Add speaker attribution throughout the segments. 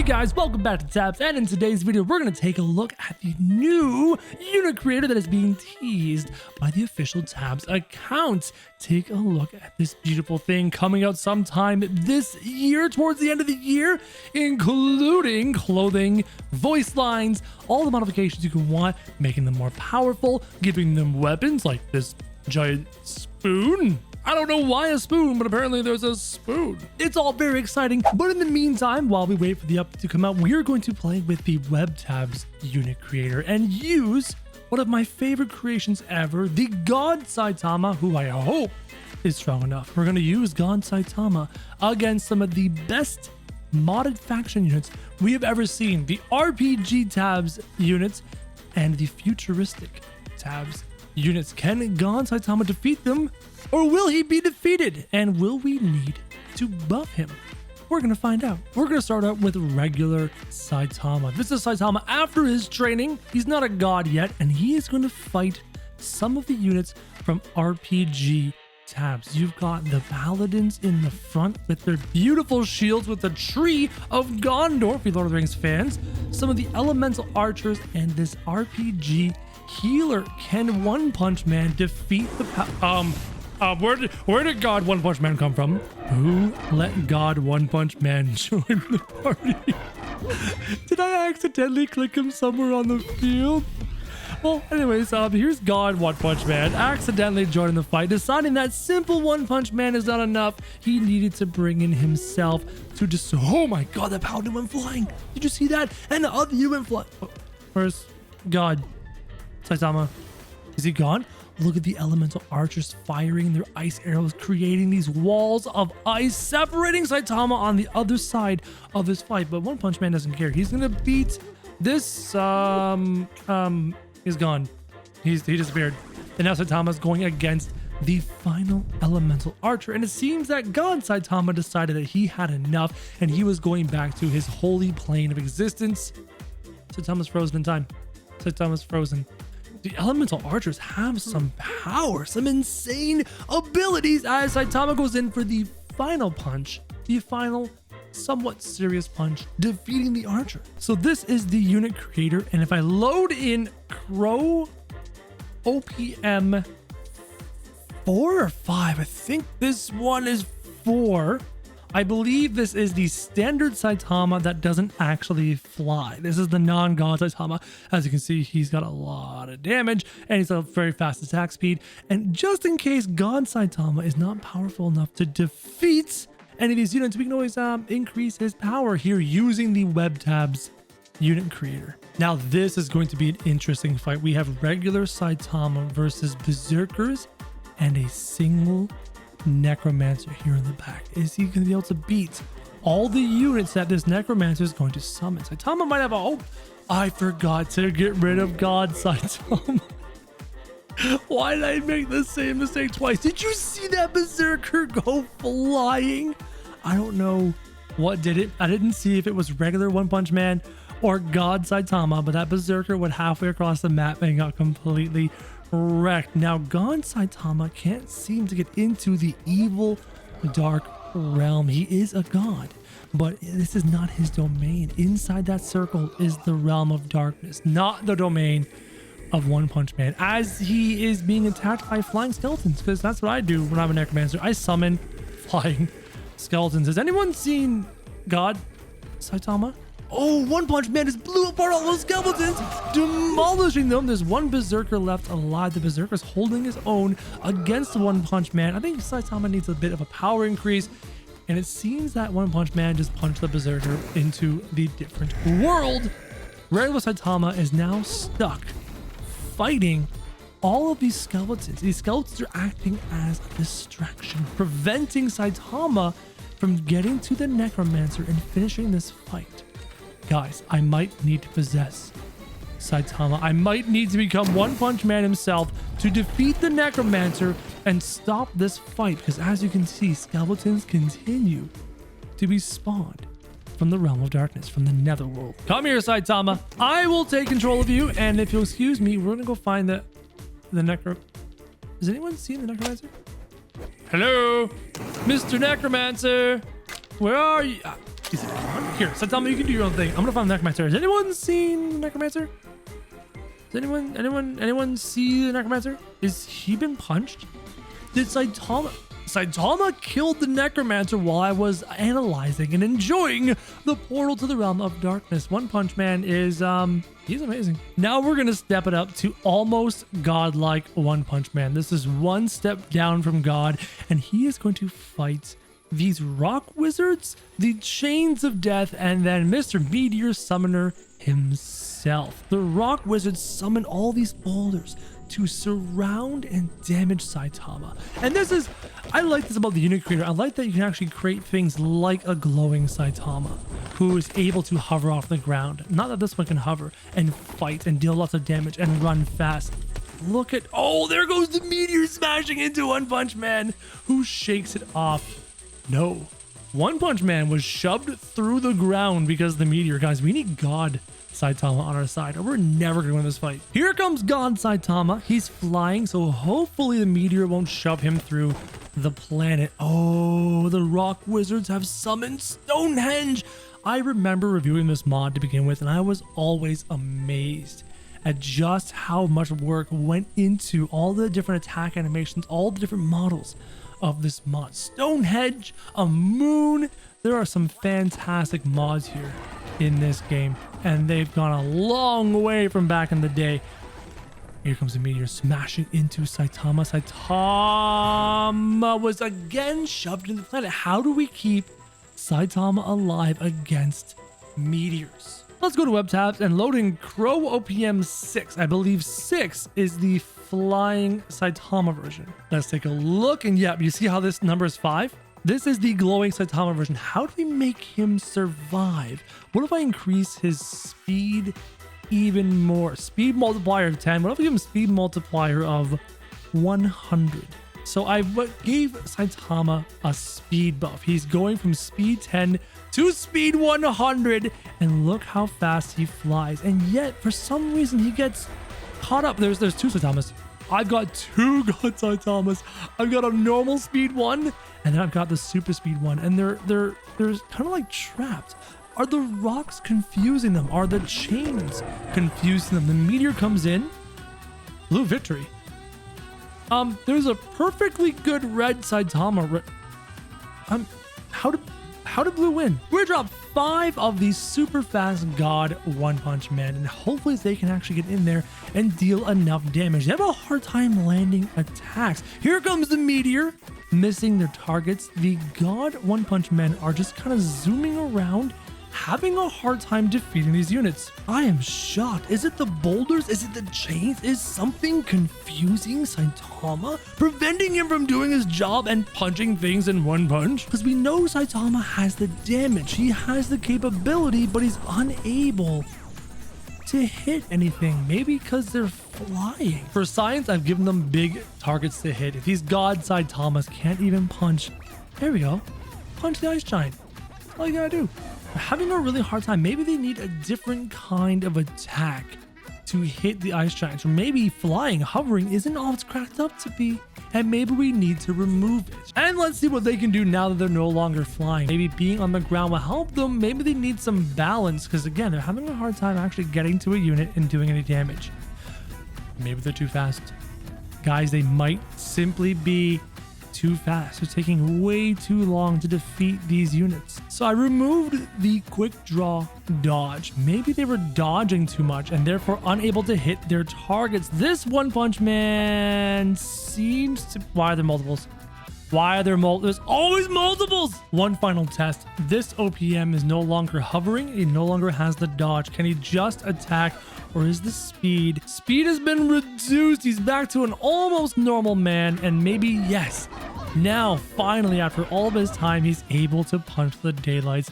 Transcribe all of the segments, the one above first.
Speaker 1: guys, welcome back to Tabs, and in today's video we're going to take a look at the new unit creator that is being teased by the official Tabs account. Take a look at this beautiful thing coming out sometime this year, towards the end of the year, including clothing, voice lines, all the modifications you can want, making them more powerful, giving them weapons like this giant spoon. I don't know why a spoon, but apparently there's a spoon. It's all very exciting, but in the meantime, while we wait for the update to come out, we're going to play with the Web Tabs unit creator and use one of my favorite creations ever, the God Saitama, who I hope is strong enough. We're going to use God Saitama against some of the best modded faction units we have ever seen, the RPG Tabs units and the futuristic Tabs units. Can God Saitama defeat them? Or will he be defeated? And will we need to buff him? We're going to find out. We're going to start out with regular Saitama. This is Saitama after his training. He's not a god yet, and he is going to fight some of the units from RPG Tabs. You've got the paladins in the front with their beautiful shields with the tree of Gondor, for you Lord of the Rings fans. Some of the elemental archers and this RPG healer. Can One Punch Man defeat the where did God One Punch Man come from? Who let God One Punch Man join the party? Did I accidentally click him somewhere on the field? Well, anyways, here's God One Punch Man accidentally joining the fight, deciding that simple One Punch Man is not enough. He needed to bring in himself to just... Oh my god, the paladin went flying. Did you see that? And the other you went flying. Where's God? Saitama, is he gone? Look at the elemental archers firing their ice arrows, creating these walls of ice, separating Saitama on the other side of this fight. But One Punch Man doesn't care. He's gonna beat this. He's gone. He disappeared. And now Saitama's going against the final elemental archer. And it seems that God Saitama decided that he had enough and he was going back to his holy plane of existence. Saitama's frozen in time. Saitama's frozen. The elemental archers have some power, some insane abilities as Saitama goes in for the final punch, the final somewhat serious punch, defeating the archer. So this is the unit creator, and if I load in Crow OPM 4 or 5, I think this one is 4. I believe this is the standard Saitama that doesn't actually fly. This is the non-god Saitama. As you can see, he's got a lot of damage and he's got a very fast attack speed. And just in case God Saitama is not powerful enough to defeat any of these units, we can always increase his power here using the Web Tabs unit creator. Now, this is going to be an interesting fight. We have regular Saitama versus Berserkers and a single necromancer here in the back. Is he going to be able to beat all the units that this necromancer is going to summon? Saitama might have a... Oh, I forgot to get rid of God Saitama. Why did I make the same mistake twice? Did you see that berserker go flying? I don't know what did it. I didn't see if it was regular One Punch Man or God Saitama, but that berserker went halfway across the map and got completely wrecked. Now, God Saitama can't seem to get into the evil dark realm. He is a god, but this is not his domain. Inside that circle is the realm of darkness, not the domain of One Punch Man, as he is being attacked by flying skeletons, because that's what I do when I'm a necromancer. I summon flying skeletons. Has anyone seen God Saitama? Oh, One Punch Man just blew apart all those skeletons, demolishing them. There's one berserker left alive. The berserker's holding his own against One Punch Man. I think Saitama needs a bit of a power increase, and it seems that One Punch Man just punched the berserker into the different world. Regular Saitama is now stuck fighting all of these skeletons. These skeletons are acting as a distraction, preventing Saitama from getting to the necromancer and finishing this fight. Guys, I might need to possess Saitama. I might need to become One Punch Man himself to defeat the necromancer and stop this fight, because as you can see, skeletons continue to be spawned from the realm of darkness, from the netherworld. Come here, Saitama. I will take control of you, and if you'll excuse me, we're gonna go find the necro... Has anyone seen the necromancer? Hello, Mr. Necromancer. Where are you? Is it gone? Here, Saitama, you can do your own thing. I'm gonna find the necromancer. Has anyone seen necromancer? Does anyone see the necromancer? Is he been punched? Did Saitama killed the necromancer while I was analyzing and enjoying the portal to the realm of darkness. One Punch Man is he's amazing. Now we're gonna step it up to almost godlike One Punch Man. This is one step down from God, and he is going to fight these rock wizards, the chains of death, and then Mr. Meteor Summoner himself. The rock wizards summon all these boulders to surround and damage Saitama. And this is, I like this about the unit creator. I like that you can actually create things like a glowing Saitama who is able to hover off the ground. Not that this one can hover and fight and deal lots of damage and run fast. Look at, oh, there goes the meteor smashing into One Punch Man, who shakes it off. No, One Punch Man was shoved through the ground because of the meteor. Guys, we need God Saitama on our side, or we're never gonna win this fight. Here comes God Saitama. He's flying, so hopefully the meteor won't shove him through the planet. Oh, the rock wizards have summoned Stonehenge. I remember reviewing this mod to begin with, and I was always amazed at just how much work went into all the different attack animations, all the different models of this mod. Stonehenge, a moon. There are some fantastic mods here in this game, and they've gone a long way from back in the day. Here comes the meteor smashing into Saitama. Saitama was again shoved into the planet. How do we keep Saitama alive against meteors? Let's go to web tabs and load in Crow OPM 6. I believe 6 is the flying Saitama version. Let's take a look, and yep, you see how this number is 5? This is the glowing Saitama version. How do we make him survive? What if I increase his speed even more? Speed multiplier of 10. What if I give him speed multiplier of 100? So I gave Saitama a speed buff. He's going from speed 10 to speed 100, and look how fast he flies. And yet, for some reason, he gets caught up. There's two Saitamas. I've got two God Saitamas. I've got a normal speed 1, and then I've got the super speed 1, and they're kind of like trapped. Are the rocks confusing them? Are the chains confusing them? The meteor comes in. Blue victory. There's a perfectly good red Saitama. How did blue win? We're gonna drop 5 of these super fast God One Punch Men, and hopefully they can actually get in there and deal enough damage. They have a hard time landing attacks. Here comes the meteor, missing their targets. The God One Punch Men are just kind of zooming around, having a hard time defeating these units. I am shocked. Is it the boulders? Is it the chains? Is something confusing Saitama, preventing him from doing his job and punching things in one punch? Because we know Saitama has the damage. He has the capability, but he's unable to hit anything. Maybe because they're flying. For science, I've given them big targets to hit. If these God Saitamas can't even punch, there we go. Punch the ice giant. That's all you gotta do. They're having a really hard time. Maybe they need a different kind of attack to hit the ice giants, or maybe flying, hovering isn't all it's cracked up to be, and maybe we need to remove it. And let's see what they can do now that they're no longer flying. Maybe being on the ground will help them. Maybe they need some balance, because again, they're having a hard time actually getting to a unit and doing any damage. Maybe they're too fast. Guys, they might simply be too fast. They're taking way too long to defeat these units. So I removed the quick draw dodge. Maybe they were dodging too much and therefore unable to hit their targets. This One Punch Man seems to... Why are there multiples? Why are there multiples? There's always multiples! One final test. This OPM is no longer hovering. He no longer has the dodge. Can he just attack, or is the speed? Speed has been reduced. He's back to an almost normal man, and maybe, yes, now finally after all of his time, he's able to punch the daylights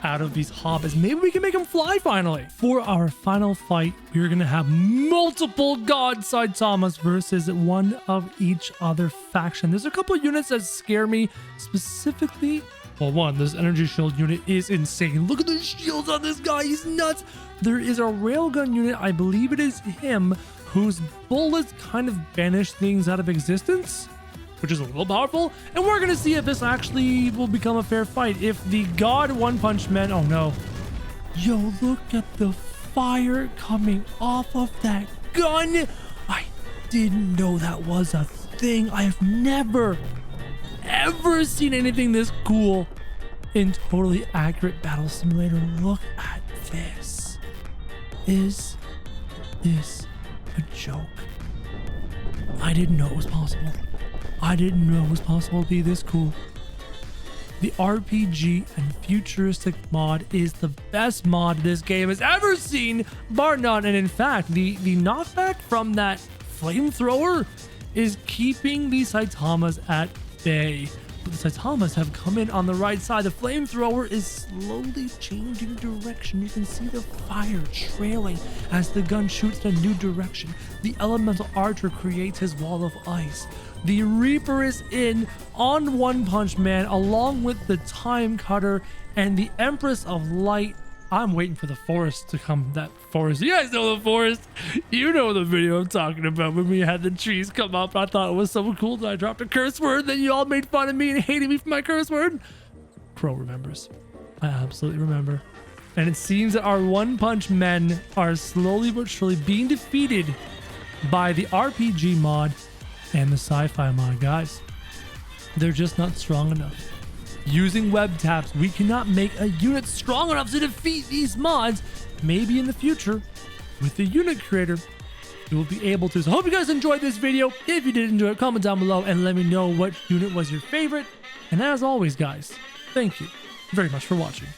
Speaker 1: out of these hobbits. Maybe we can make him fly finally. For our final fight, we're gonna have multiple God Saitamas versus one of each other faction. There's a couple of units that scare me specifically. Well, one, this energy shield unit is insane. Look at the shields on this guy. He's nuts. There is a railgun unit, I believe it is him, whose bullets kind of banish things out of existence. which is a little powerful. And we're going to see if this actually will become a fair fight. If the God One Punch Man, oh no. Yo, look at the fire coming off of that gun. I didn't know that was a thing. I have never, ever seen anything this cool in Totally Accurate Battle Simulator. Look at this. Is this a joke? I didn't know it was possible. I didn't know it was possible to be this cool. The RPG and futuristic mod is the best mod this game has ever seen, bar none. And in fact, the knockback from that flamethrower is keeping the Saitamas at bay. But the Saitamas have come in on the right side. The flamethrower is slowly changing direction. You can see the fire trailing as the gun shoots in a new direction. The elemental archer creates his wall of ice. The Reaper is in on One Punch Man along with the Time Cutter and the Empress of Light. I'm waiting for the forest to come. That forest. You guys know the forest. You know the video I'm talking about when we had the trees come up. I thought it was so cool that I dropped a curse word. Then you all made fun of me and hated me for my curse word. Crow remembers. I absolutely remember. And it seems that our One Punch Men are slowly but surely being defeated by the RPG mod and the sci-fi mod. Guys, they're just not strong enough. Using web taps, we cannot make a unit strong enough to defeat these mods. Maybe in the future, with the unit creator, we will be able to. So I hope you guys enjoyed this video. If you did enjoy it, comment down below and let me know what unit was your favorite. And as always, guys, thank you very much for watching.